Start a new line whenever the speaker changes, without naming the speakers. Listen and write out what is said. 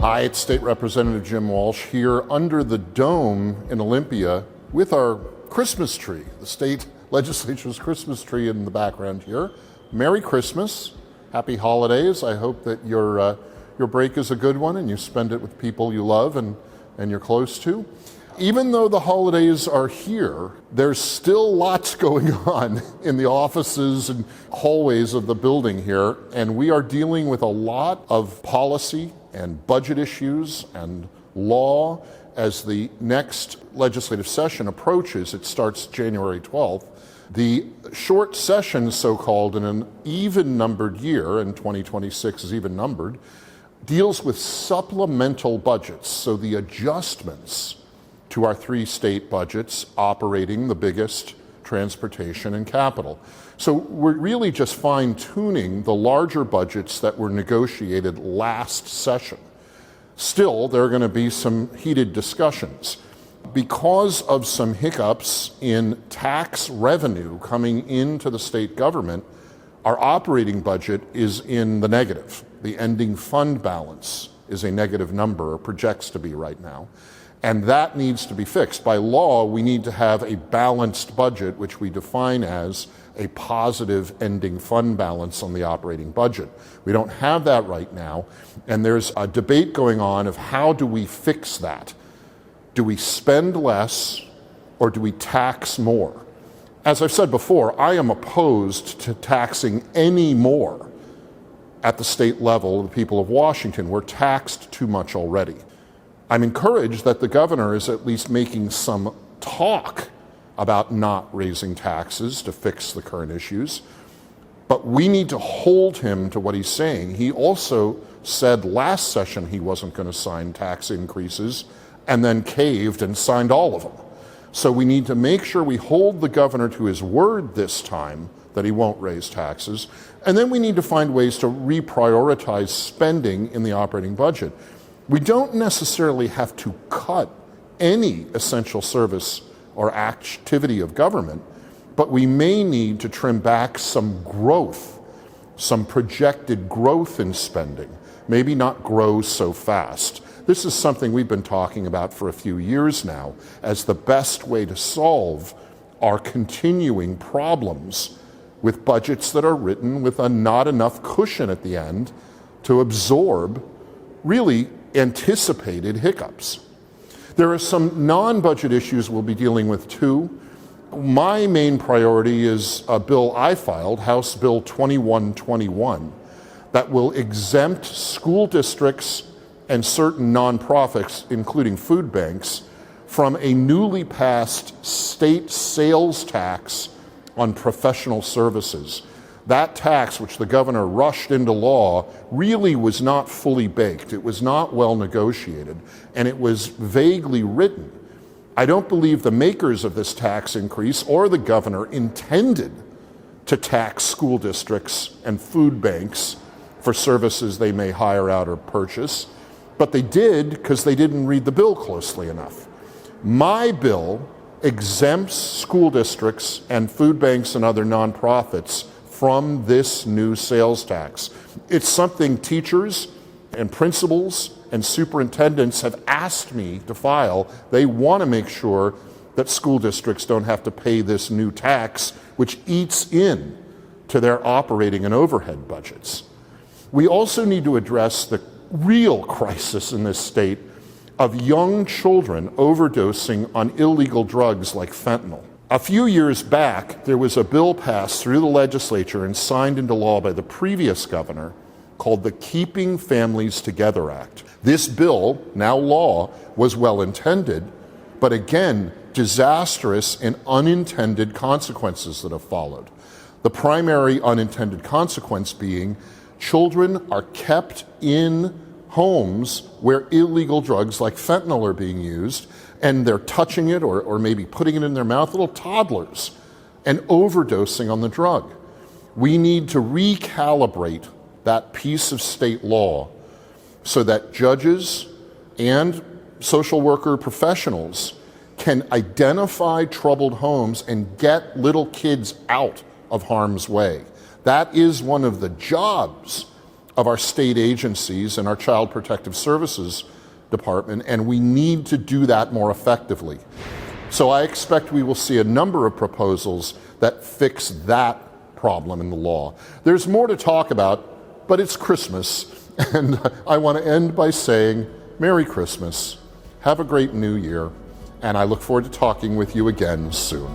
Hi, it's State Representative Jim Walsh here under the dome in Olympia with our Christmas tree, the state legislature's Christmas tree in the background here. Merry Christmas, happy holidays. I hope that your break is a good one and you spend it with people you love and you're close to. Even though the holidays are here, there's still lots going on in the offices and hallways of the building here, and we are dealing with a lot of policy and budget issues and law as the next legislative session approaches. It starts January 12th. The short session, so-called, in an even-numbered year, and 2026 is even-numbered, deals with supplemental budgets, so the adjustments to our three state budgets operating the biggest, transportation and capital. So we're really just fine-tuning the larger budgets that were negotiated last session. Still, there are going to be some heated discussions. Because of some hiccups in tax revenue coming into the state government, our operating budget is in the negative. The ending fund balance is a negative number, or projects to be right now. And that needs to be fixed. By law, we need to have a balanced budget, which we define as a positive ending fund balance on the operating budget. We don't have that right now, and there's a debate going on of how do we fix that? Do we spend less or do we tax more? As I've said before, I am opposed to taxing any more at the state level of the people of Washington. We're taxed too much already. I'm encouraged that the governor is at least making some talk about not raising taxes to fix the current issues, but we need to hold him to what he's saying. He also said last session he wasn't going to sign tax increases and then caved and signed all of them. So we need to make sure we hold the governor to his word this time that he won't raise taxes, and then we need to find ways to reprioritize spending in the operating budget. We don't necessarily have to cut any essential service or activity of government, but we may need to trim back some growth, some projected growth in spending, maybe not grow so fast. This is something we've been talking about for a few years now as the best way to solve our continuing problems with budgets that are written with a not enough cushion at the end to absorb really anticipated hiccups. There are some non-budget issues we'll be dealing with too. My main priority is a bill I filed, House Bill 2121, that will exempt school districts and certain nonprofits, including food banks, from a newly passed state sales tax on professional services. That tax, which the governor rushed into law, really was not fully baked. It was not well negotiated, and it was vaguely written. I don't believe the makers of this tax increase or the governor intended to tax school districts and food banks for services they may hire out or purchase, but they did because they didn't read the bill closely enough. My bill exempts school districts and food banks and other nonprofits from this new sales tax. It's something teachers and principals and superintendents have asked me to file. They want to make sure that school districts don't have to pay this new tax, which eats in to their operating and overhead budgets. We also need to address the real crisis in this state of young children overdosing on illegal drugs like fentanyl. A few years back, there was a bill passed through the legislature and signed into law by the previous governor called the Keeping Families Together Act. This bill, now law, was well intended, but again, disastrous and unintended consequences that have followed. The primary unintended consequence being children are kept in homes where illegal drugs like fentanyl are being used, and they're touching it or maybe putting it in their mouth, little toddlers, and overdosing on the drug. We need to recalibrate that piece of state law so that judges and social worker professionals can identify troubled homes and get little kids out of harm's way. That is one of the jobs of our state agencies and our Child Protective Services Department, and we need to do that more effectively. So I expect we will see a number of proposals that fix that problem in the law. There's more to talk about, but it's Christmas, and I want to end by saying Merry Christmas, have a great New Year, and I look forward to talking with you again soon.